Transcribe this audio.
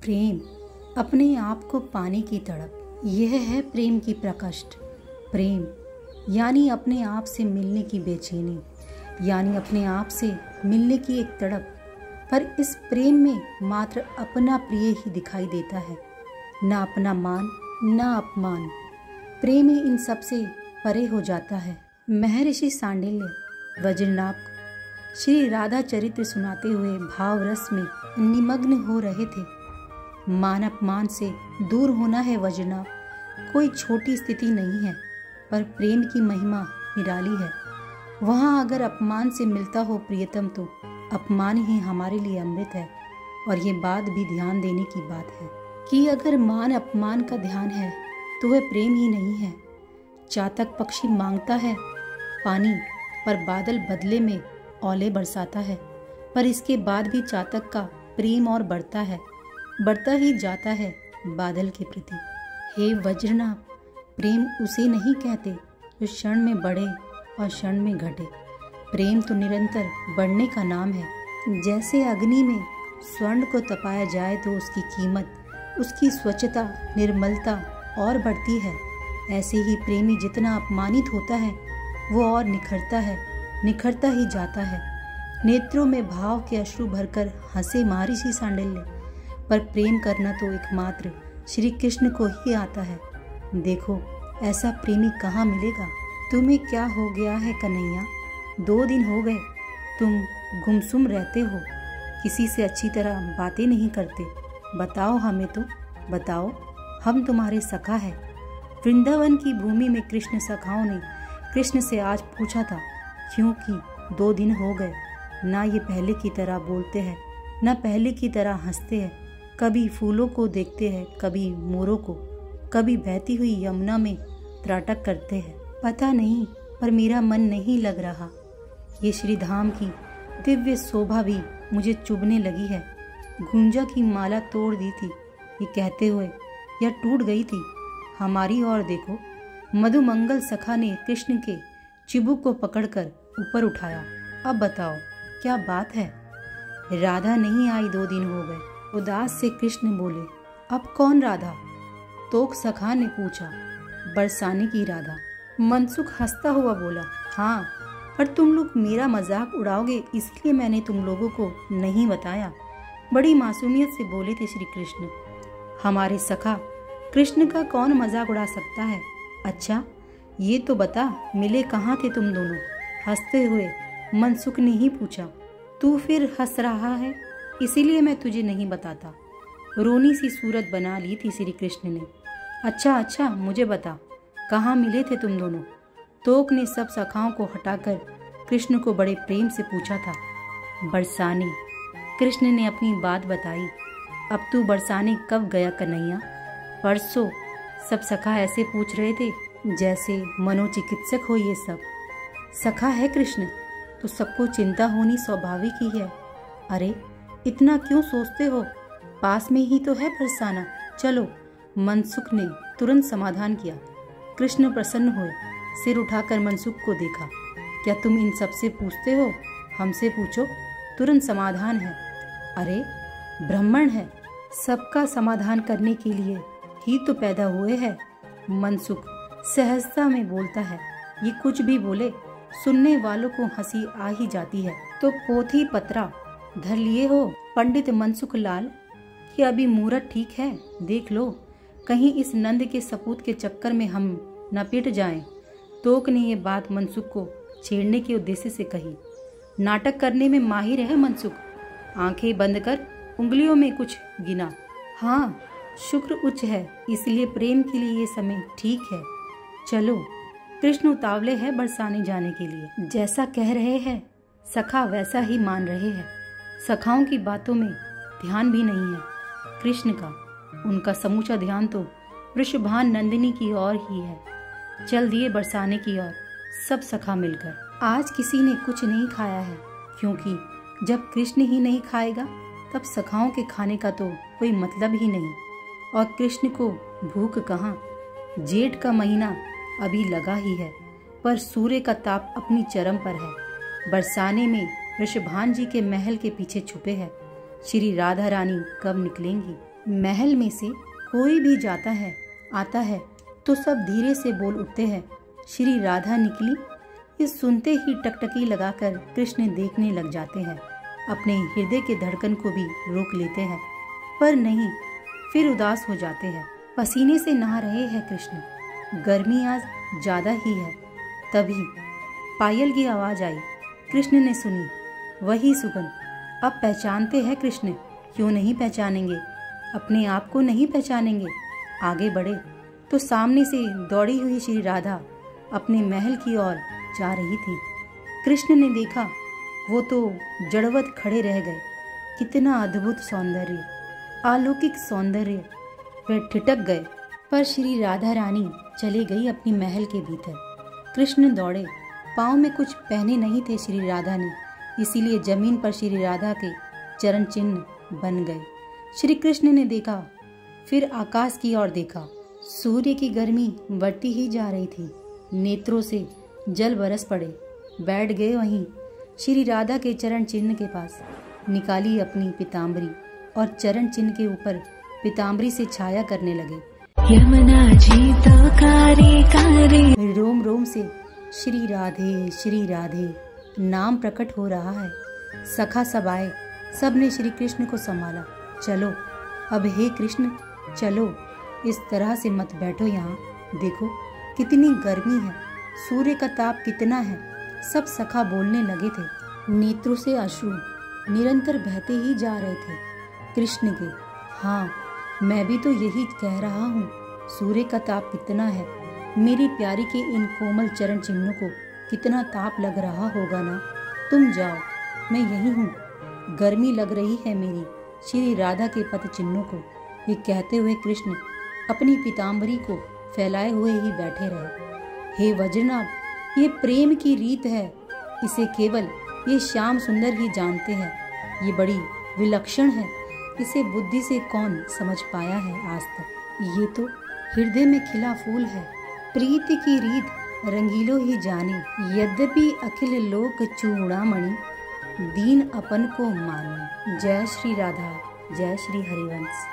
प्रेम, अपने आप को पाने की तड़प, यह है प्रेम की प्रकृष्ट। प्रेम यानी अपने आप से मिलने की बेचैनी, यानी अपने आप से मिलने की एक तड़प। पर इस प्रेम में मात्र अपना प्रिय ही दिखाई देता है, ना अपना मान ना अपमान। प्रेम ही इन सब से परे हो जाता है। महर्षि सांडिल्य वज्रनाभ श्री राधा चरित्र सुनाते हुए भाव रस में निमग्न हो रहे थे। मान अपमान से दूर होना है वज्रनाभ, कोई छोटी स्थिति नहीं है, पर प्रेम की महिमा निराली है। वहाँ अगर अपमान से मिलता हो प्रियतम तो अपमान ही हमारे लिए अमृत है। और ये बात भी ध्यान देने की बात है कि अगर मान अपमान का ध्यान है तो वह प्रेम ही नहीं है। चातक पक्षी मांगता है पानी, पर बादल बदले में ओले बरसाता है। पर इसके बाद भी चातक का प्रेम और बढ़ता ही जाता है बादल के प्रति। हे वज्रनाभ, प्रेम उसे नहीं कहते जो क्षण में बढ़े और क्षण में घटे। प्रेम तो निरंतर बढ़ने का नाम है। जैसे अग्नि में स्वर्ण को तपाया जाए तो उसकी कीमत, उसकी स्वच्छता, निर्मलता और बढ़ती है, ऐसे ही प्रेमी जितना अपमानित होता है वो और निखरता ही जाता है। नेत्रों में भाव के अश्रु भरकर हंसे महर्षि सांडिल्य, पर प्रेम करना तो एकमात्र श्री कृष्ण को ही आता है। देखो, ऐसा प्रेमी कहाँ मिलेगा। तुम्हें क्या हो गया है कन्हैया? 2 दिन हो गए तुम गुमसुम रहते हो, किसी से अच्छी तरह बातें नहीं करते। बताओ हमें तो बताओ, हम तुम्हारे सखा है। वृंदावन की भूमि में कृष्ण सखाओं ने कृष्ण से आज पूछा था, क्योंकि 2 दिन हो गए, ना ये पहले की तरह बोलते हैं, ना पहले की तरह हंसते हैं। कभी फूलों को देखते हैं, कभी मोरों को, कभी बहती हुई यमुना में त्राटक करते हैं। पता नहीं, पर मेरा मन नहीं लग रहा। ये श्रीधाम की दिव्य शोभा भी मुझे चुभने लगी है। गुंजा की माला तोड़ दी थी ये कहते हुए, या टूट गई थी। हमारी ओर देखो। मधुमंगल सखा ने कृष्ण के चिबुक को पकड़कर ऊपर उठाया। अब बताओ क्या बात है? राधा नहीं आई, 2 दिन हो गए। उदास से कृष्ण बोले। अब कौन राधा? तोक सखा ने पूछा। बरसाने की राधा। मनसुख हंसता हुआ बोला, हाँ, पर तुम लोग मेरा मजाक उड़ाओगे इसलिए मैंने तुम लोगों को नहीं बताया। बड़ी मासूमियत से बोले थे श्री कृष्ण। हमारे सखा कृष्ण का कौन मजाक उड़ा सकता है? अच्छा ये तो बता, मिले कहाँ थे तुम दोनों? हंसते हुए मनसुख ने ही पूछा। तू फिर हंस रहा है, इसीलिए मैं तुझे नहीं बताता। रोनी सी सूरत बना ली थी श्री कृष्ण ने। अच्छा मुझे बता, कहाँ मिले थे तुम दोनों? तोक ने सब सखाओं को हटाकर कृष्ण को बड़े प्रेम से पूछा था। बरसाने। कृष्ण ने अपनी बात बताई। अब तू बरसाने कब गया कन्हैया? परसों। सब सखा ऐसे पूछ रहे थे जैसे मनोचिकित्सक हो ये सब। सखा है कृष्ण तो सबको चिंता होनी स्वाभाविक ही है। अरे इतना क्यों सोचते हो? पास में ही तो है बरसाना, चलो। मनसुख ने तुरंत समाधान किया। कृष्ण प्रसन्न हुए, सिर उठाकर मनसुख को देखा। क्या तुम इन सब से पूछते हो? हमसे पूछो, तुरंत समाधान है। अरे ब्राह्मण है, सबका समाधान करने के लिए ही तो पैदा हुए हैं। मनसुख सहजता में बोलता है। ये कुछ भी बोले, सुनने वालों को हंसी आ ही जाती है। तो पोथी पत्रा धर लिए हो पंडित मनसुख लाल कि अभी मुहूर्त ठीक है? देख लो, कहीं इस नंद के सपूत के चक्कर में हम न पिट जाएं। तोक ने ये बात मनसुख को छेड़ने के उद्देश्य से कही। नाटक करने में माहिर है मनसुख। आंखें बंद कर उंगलियों में कुछ गिना। हाँ, शुक्र उच्च है, इसलिए प्रेम के लिए ये समय ठीक है। चलो। कृष्ण उतावले है बरसाने जाने के लिए। जैसा कह रहे हैं सखा वैसा ही मान रहे हैं। सखाओं की बातों में ध्यान भी नहीं है कृष्ण का। उनका समूचा ध्यान तो वृषभान नंदिनी की ओर ही है। चल दिए बरसाने की ओर सब सखा मिलकर। आज किसी ने कुछ नहीं खाया है, क्योंकि जब कृष्ण ही नहीं खाएगा तब सखाओं के खाने का तो कोई मतलब ही नहीं। और कृष्ण को भूख कहाँ? जेठ का महीना अभी लगा ही है, पर सूर्य का ताप अपनी चरम पर है। बरसाने में वृषभान जी के महल के पीछे छुपे हैं। श्री राधा रानी कब निकलेंगी? महल में से कोई भी जाता है आता है तो सब धीरे से बोल उठते हैं, श्री राधा निकली। ये सुनते ही टकटकी लगाकर कृष्ण देखने लग जाते हैं। अपने हृदय के धड़कन को भी रोक लेते हैं, पर नहीं, फिर उदास हो जाते हैं। पसीने से नहा रहे हैं कृष्ण। गर्मी आज ज्यादा ही है। तभी पायल की आवाज आई। कृष्ण ने सुनी, वही सुगंध। अब पहचानते हैं कृष्ण, क्यों नहीं पहचानेंगे? अपने आप को नहीं पहचानेंगे? आगे बढ़े तो सामने से दौड़ी हुई श्री राधा अपने महल की ओर जा रही थी। कृष्ण ने देखा, वो तो जड़वत खड़े रह गए। कितना अद्भुत सौंदर्य, अलौकिक सौंदर्य। वे ठिठक गए, पर श्री राधा रानी चली गई अपनी महल के भीतर। कृष्ण दौड़े। पाँव में कुछ पहने नहीं थे श्री राधा ने, इसीलिए जमीन पर श्री राधा के चरण चिन्ह बन गए। श्री कृष्ण ने देखा, फिर आकाश की ओर देखा। सूर्य की गर्मी बढ़ती ही जा रही थी। नेत्रों से जल बरस पड़े। बैठ गए वहीं श्री राधा के चरण चिन्ह के पास। निकाली अपनी पीताम्बरी और चरण चिन्ह के ऊपर पीताम्बरी से छाया करने लगे। यमुना जी तो कारे कारे। रोम रोम से श्री राधे नाम प्रकट हो रहा है। सखा सब आए, सब ने श्री कृष्ण को संभाला। चलो अब हे कृष्ण चलो, इस तरह से मत बैठो यहाँ। देखो कितनी गर्मी है, सूर्य का ताप कितना है। सब सखा बोलने लगे थे। नेत्रों से अश्रु निरंतर बहते ही जा रहे थे कृष्ण के। हाँ, मैं भी तो यही कह रहा हूँ, सूर्य का ताप कितना है। मेरी प्यारी के इन कोमल चरण चिन्हों को कितना ताप लग रहा होगा ना। तुम जाओ, मैं यही हूँ। गर्मी लग रही है मेरी श्री राधा के पद चिन्हों को। ये कहते हुए कृष्ण अपनी पीताम्बरी को फैलाए हुए ही बैठे रहे। हे वज्रनाभ, ये प्रेम की रीत है। इसे केवल ये श्याम सुंदर ही जानते हैं। ये बड़ी विलक्षण है। इसे बुद्धि से कौन समझ पाया है आज तक। ये तो हृदय में खिला फूल है। प्रीति की रीत रंगीलो ही जाने। यद्यपि अखिल लोक चूड़ामणि, दीन अपन को माने। जय श्री राधा, जय श्री हरिवंश।